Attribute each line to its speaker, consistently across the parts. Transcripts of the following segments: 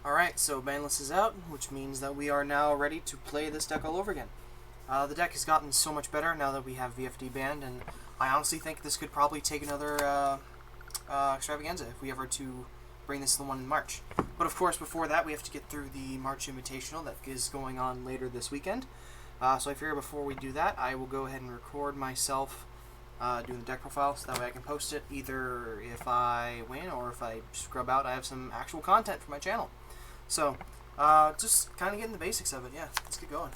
Speaker 1: Alright, so banlist is out, which means that we are now ready to play this deck all over again. The deck has gotten so much better now that we have VFD banned, and I honestly think this could probably take another extravaganza if we ever to bring this to the one in March. But of course, before that, we have to get through the March Invitational that is going on later this weekend. So I figure before we do that, I will go ahead and record myself doing the deck profile, so that way I can post it either if I win or if I scrub out, I have some actual content for my channel. So, just kind of getting the basics of it, yeah, let's get going.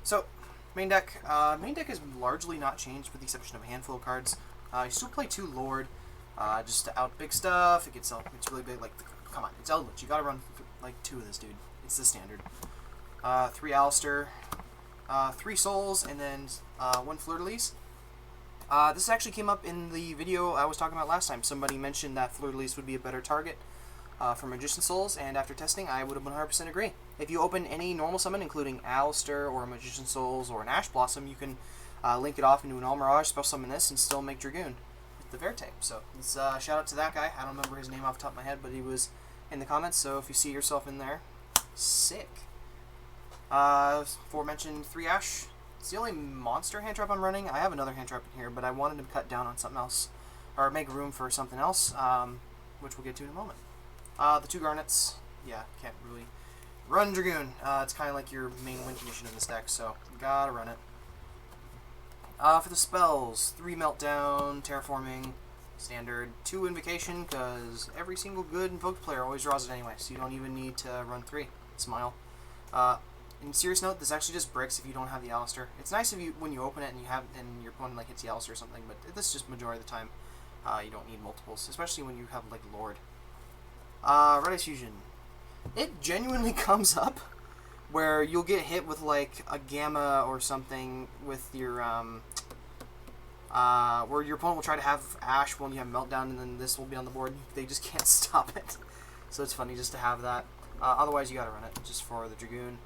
Speaker 1: So, main deck has largely not changed with the exception of a handful of cards. You still play 2 Lord, just to out big stuff. It's really big, like, come on, it's Eldlich. You gotta run, like, 2 of this dude. It's the standard. 3 Alistair, 3 Souls, and then 1 Fleur-de-Lis. This actually came up in the video I was talking about last time. Somebody mentioned that Fleur-de-Lis would be a better target for Magician Souls, and after testing, I would have 100% agree. If you open any normal summon, including Alistair or Magician Souls or an Ash Blossom, you can link it off into an All Mirage, special summon this, and still make Dragoon with the Verte. So, let's shout out to that guy. I don't remember his name off the top of my head, but he was in the comments, so if you see yourself in there, sick. Aforementioned 3 Ash. It's the only monster hand trap I'm running. I have another hand trap in here, but I wanted to cut down on something else, or make room for something else, which we'll get to in a moment. The 2 Garnets, yeah, can't really run Dragoon. It's kind of like your main win condition in this deck, so gotta run it. For the spells, 3 Meltdown, Terraforming, standard, 2 Invocation, because every single good Invoked player always draws it anyway, so you don't even need to run 3. Smile. In serious note, this actually just breaks if you don't have the Alistair. It's nice if you when you open it and your opponent like hits the Alistair or something, but this is just majority of the time. You don't need multiples, especially when you have like Lord. Red Ice Fusion. It genuinely comes up where you'll get hit with like a Gamma or something with your where your opponent will try to have Ash when you have Meltdown, and then this will be on the board. They just can't stop it. So it's funny just to have that. Otherwise, you gotta run it just for the Dragoon.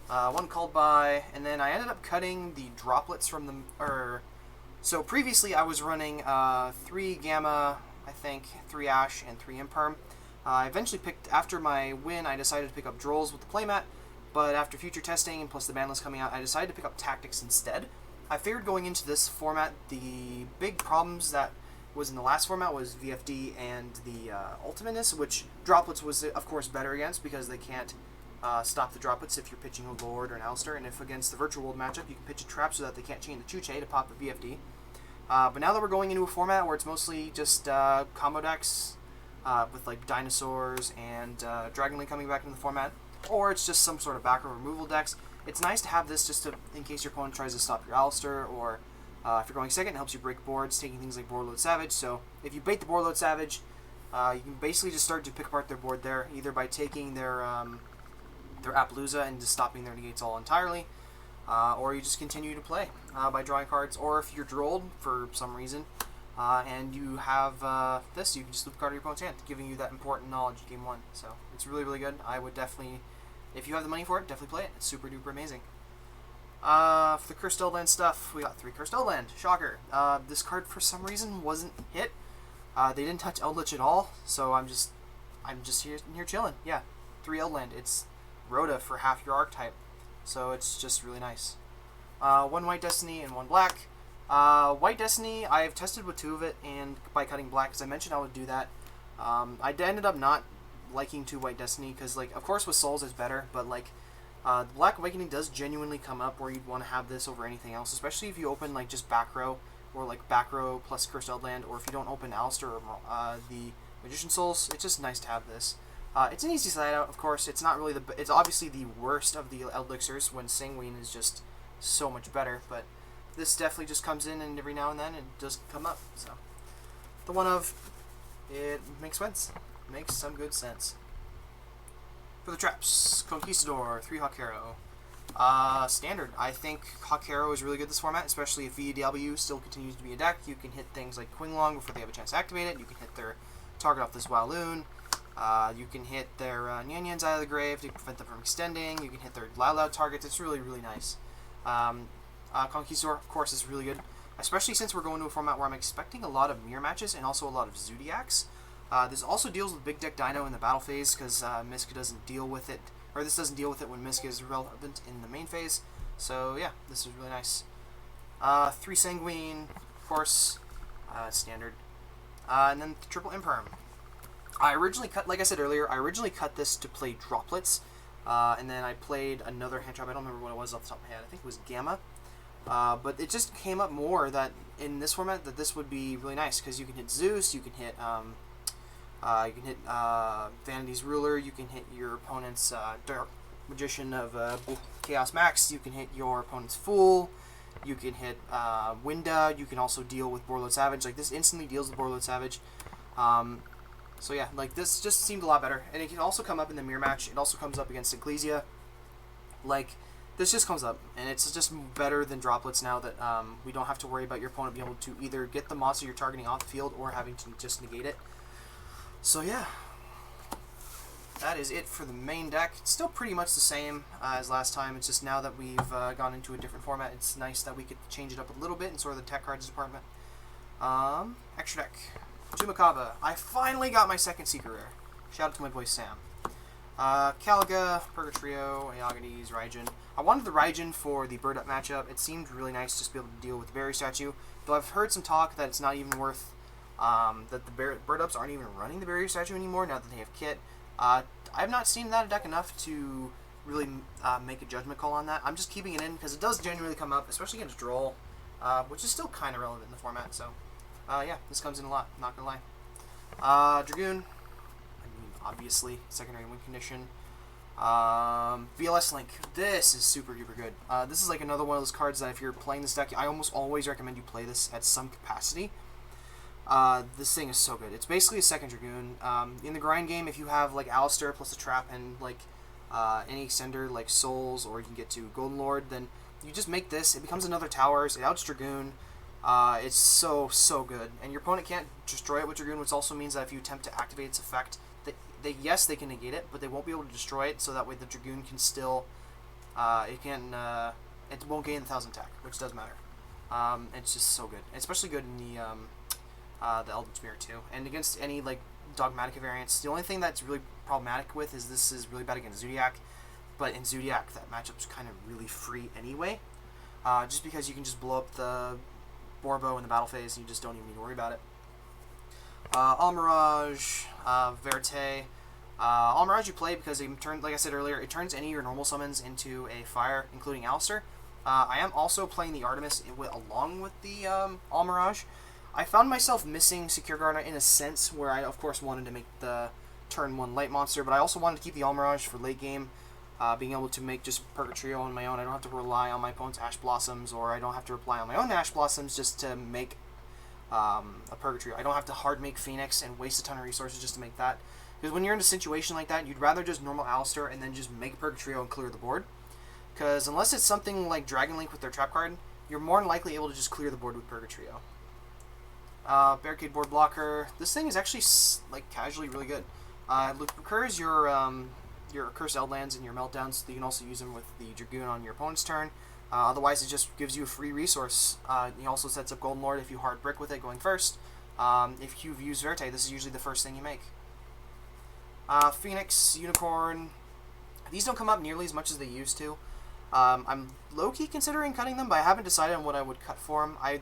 Speaker 1: 1 Called By, and then I ended up cutting the droplets from the... So previously I was running 3 Gamma, I think, 3 Ash, and 3 Imperm. I eventually picked, after my win, I decided to pick up Drolls with the playmat, but after future testing, and plus the ban list coming out, I decided to pick up Tactics instead. I figured going into this format, the big problems that was in the last format was VFD and the Ultimateness, which droplets was, of course, better against, because they can't stop the droplets if you're pitching a Lord or an Alistair, and if against the Virtual World matchup, you can pitch a trap so that they can't chain the Chuche to pop a VFD. But now that we're going into a format where it's mostly just combo decks with like Dinosaurs and Dragon Link coming back into the format, or it's just some sort of back row removal decks, it's nice to have this just to, in case your opponent tries to stop your Alistair, or if you're going second, it helps you break boards, taking things like Boardload Savage. So if you bait the Boardload Savage, you can basically just start to pick apart their board there, either by taking their Appaloosa and just stopping their negates all entirely, or you just continue to play by drawing cards, or if you're drolled for some reason, and you have this, you can just loop a card in your opponent's hand, giving you that important knowledge in game 1. So it's really, really good. I would definitely, if you have the money for it, definitely play it. It's super duper amazing. For the Cursed Eldland stuff, we got 3 Cursed Eldland. Shocker. This card for some reason wasn't hit. They didn't touch Eldlich at all, so I'm just here chilling. Yeah, 3 Eldland. It's Rhoda for half your archetype, so it's just really nice. 1 White Destiny and 1 Black. White Destiny, I've tested with 2 of it, and by cutting black, as I mentioned, I would do that. I ended up not liking 2 White Destiny, because, like, of course with Souls it's better, but, like, the Black Awakening does genuinely come up where you'd want to have this over anything else, especially if you open, like, just back row, or, like, back row plus Cursed Eldland, or if you don't open Alistair or the Magician Souls. It's just nice to have this. It's an easy side out, of course. It's not really it's obviously the worst of the Eldlixirs, when Sanguine is just so much better, but this definitely just comes in, and every now and then it does come up. So the one of it makes sense. Makes some good sense. For the traps, Conquistador, 3 Hawkero. Standard. I think Hawkero is really good this format, especially if VW still continues to be a deck. You can hit things like Quinglong before they have a chance to activate it. You can hit their target off this Walloon. You can hit their Nyanyans out of the grave to prevent them from extending. You can hit their Loud targets. It's really, really nice. Conquistador, of course, is really good, especially since we're going to a format where I'm expecting a lot of mirror matches and also a lot of Zodiacs. This also deals with Big Deck Dino in the battle phase, because Misk doesn't deal with it, or this doesn't deal with it when Misk is relevant in the main phase. So yeah, this is really nice. 3 Sanguine, of course, standard. And then triple Imperm. I originally cut, like I said earlier, I originally cut this to play Droplets, and then I played another hand trap. I don't remember what it was off the top of my head. I think it was Gamma. But it just came up more that in this format that this would be really nice, because you can hit Zeus, you can hit Vanity's Ruler, you can hit your opponent's Dark Magician of Chaos Max, you can hit your opponent's Fool, you can hit Winda, you can also deal with Warlord Savage. Like, this instantly deals with Warlord Savage. So yeah, like, this just seemed a lot better. And it can also come up in the mirror match. It also comes up against Ecclesia. Like, this just comes up, and it's just better than Droplets now that we don't have to worry about your opponent being able to either get the monster you're targeting off the field or having to just negate it. So yeah, that is it for the main deck. It's still pretty much the same as last time. It's just now that we've gone into a different format, it's nice that we could change it up a little bit in sort of the tech cards department. Extra deck. Jumakaba. I finally got my second Secret Rare. Shout out to my boy Sam. Caliga, Purgatrio, Eogenes, Raijin. I wanted the Raijin for the Bird Up matchup. It seemed really nice just to be able to deal with the Barrier Statue, though I've heard some talk that it's not even worth, that the Bird Ups aren't even running the Barrier Statue anymore now that they have Kit. I have not seen that deck enough to really make a judgment call on that. I'm just keeping it in because it does genuinely come up, especially against Droll, which is still kind of relevant in the format, so yeah, this comes in a lot, not gonna lie. Dragoon. Obviously, secondary win condition. VLS Link. This is super duper good. This is like another one of those cards that if you're playing this deck, I almost always recommend you play this at some capacity. This thing is so good. It's basically a second Dragoon. In the grind game, if you have like Alistair plus a trap and like any extender like Souls, or you can get to Golden Lord, then you just make this. It becomes another Towers. It outs Dragoon. It's so good. And your opponent can't destroy it with Dragoon, which also means that if you attempt to activate its effect, yes, they can negate it, but they won't be able to destroy it, so that way the Dragoon can still, it won't gain the 1,000 attack, which does matter. It's just so good. Especially good in the Eldlich Mirror too. And against any, like, Dogmatic variants, the only thing that's really problematic with is this is really bad against Zodiac, but in Zodiac, that matchup's kind of really free anyway, just because you can just blow up the Borbo in the battle phase, and you just don't even need to worry about it. Almirage, Verte. Almirage you play because like I said earlier, it turns any of your normal summons into a fire, including Alistair. I am also playing the Artemis along with the Almirage. I found myself missing Secure Guard in a sense, where I, of course, wanted to make the turn 1 light monster, but I also wanted to keep the Almirage for late game, being able to make just Purgatrio on my own. I don't have to rely on my opponent's Ash Blossoms, or I don't have to rely on my own Ash Blossoms just to make a Purgatrio. I don't have to hard make Phoenix and waste a ton of resources just to make that. Because when you're in a situation like that, you'd rather just normal Alistair and then just make Purgatrio and clear the board. Because unless it's something like Dragon Link with their trap card, you're more than likely able to just clear the board with Purgatrio. Barricade Board Blocker. This thing is actually like casually really good. It recurs your Cursed Eldlands and your Meltdowns, so you can also use them with the Dragoon on your opponent's turn. Otherwise, it just gives you a free resource. He also sets up Golden Lord if you hard brick with it going first. If you've used Verte, this is usually the first thing you make. Phoenix, Unicorn. These don't come up nearly as much as they used to. I'm low-key considering cutting them, but I haven't decided on what I would cut for them. I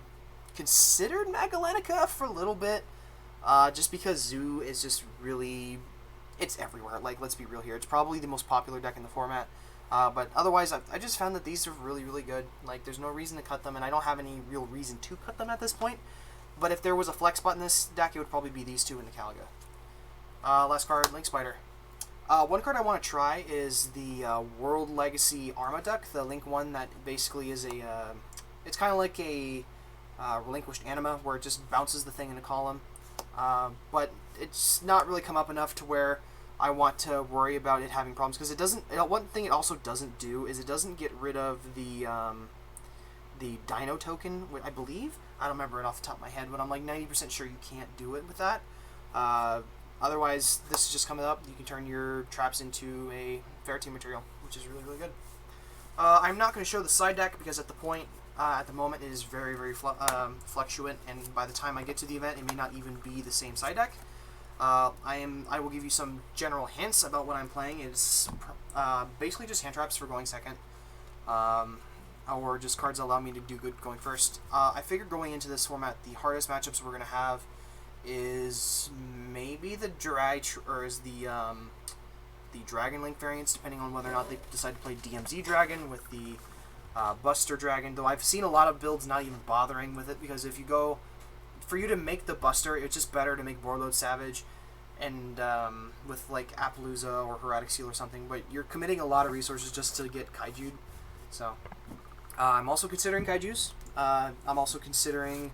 Speaker 1: considered Magalenica for a little bit, just because Zoo is just really... It's everywhere. Like, let's be real here. It's probably the most popular deck in the format. But otherwise, I just found that these are really, really good. Like, there's no reason to cut them, and I don't have any real reason to cut them at this point. But if there was a flex spot in this deck, it would probably be these two in the Caliga. Last card, Link Spider. One card I want to try is the World Legacy Armaduck, the Link one that basically is a... it's kind of like a relinquished Anima, where it just bounces the thing in a column. But it's not really come up enough to where I want to worry about it having problems, because it doesn't. One thing it also doesn't do is it doesn't get rid of the Dino token, I believe. I don't remember it off the top of my head, but I'm like 90% sure you can't do it with that. Otherwise, this is just coming up. You can turn your traps into a Verte material, which is really, really good. I'm not going to show the side deck because at the moment it is very, very fluctuant, and by the time I get to the event, it may not even be the same side deck. I will give you some general hints about what I'm playing. It's basically just hand traps for going second, or just cards that allow me to do good going first. I figured going into this format, the hardest matchups we're gonna have is maybe the Dragon Link variants, depending on whether or not they decide to play DMZ Dragon with the Buster Dragon. Though I've seen a lot of builds not even bothering with it, because if you go for you to make the Buster, it's just better to make Warlord Savage and with like Appaloosa or Heroic Seal or something, but you're committing a lot of resources just to get Kaiju'd. So I'm also considering Kaijus. I'm also considering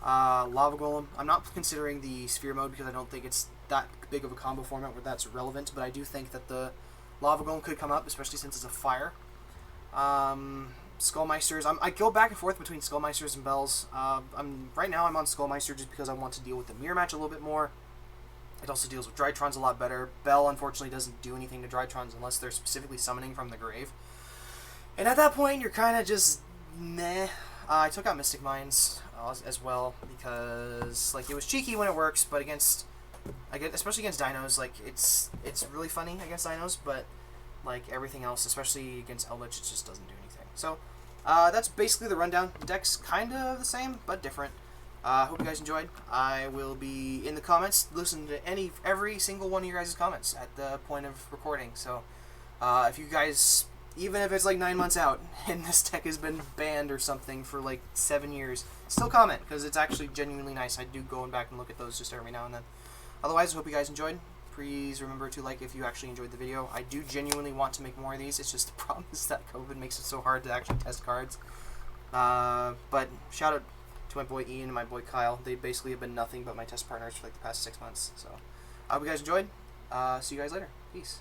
Speaker 1: Lava Golem. I'm not considering the Sphere mode because I don't think it's that big of a combo format where that's relevant, but I do think that the Lava Golem could come up, especially since it's a fire. Skullmeisters. I go back and forth between Skullmeisters and Bells. Right now I'm on Skullmeister just because I want to deal with the mirror match a little bit more. It also deals with Drytrons a lot better. Bell unfortunately doesn't do anything to Drytrons unless they're specifically summoning from the grave. And at that point you're kind of just meh. I took out Mystic Mines as well because like it was cheeky when it works, but especially against dinos, like it's really funny against dinos, but like everything else, especially against Eldlich, it just doesn't do anything. So that's basically the rundown. The deck's kind of the same, but different. Hope you guys enjoyed. I will be in the comments, listen to every single one of your guys' comments at the point of recording. So if you guys, even if it's like 9 months out and this deck has been banned or something for like 7 years, still comment, because it's actually genuinely nice. I do go back and look at those just every now and then. Otherwise, I hope you guys enjoyed. Please remember to like if you actually enjoyed the video. I do genuinely want to make more of these. It's just the problem is that COVID makes it so hard to actually test cards. But shout out to my boy Ian and my boy Kyle. They basically have been nothing but my test partners for like the past 6 months. So I hope you guys enjoyed. See you guys later. Peace.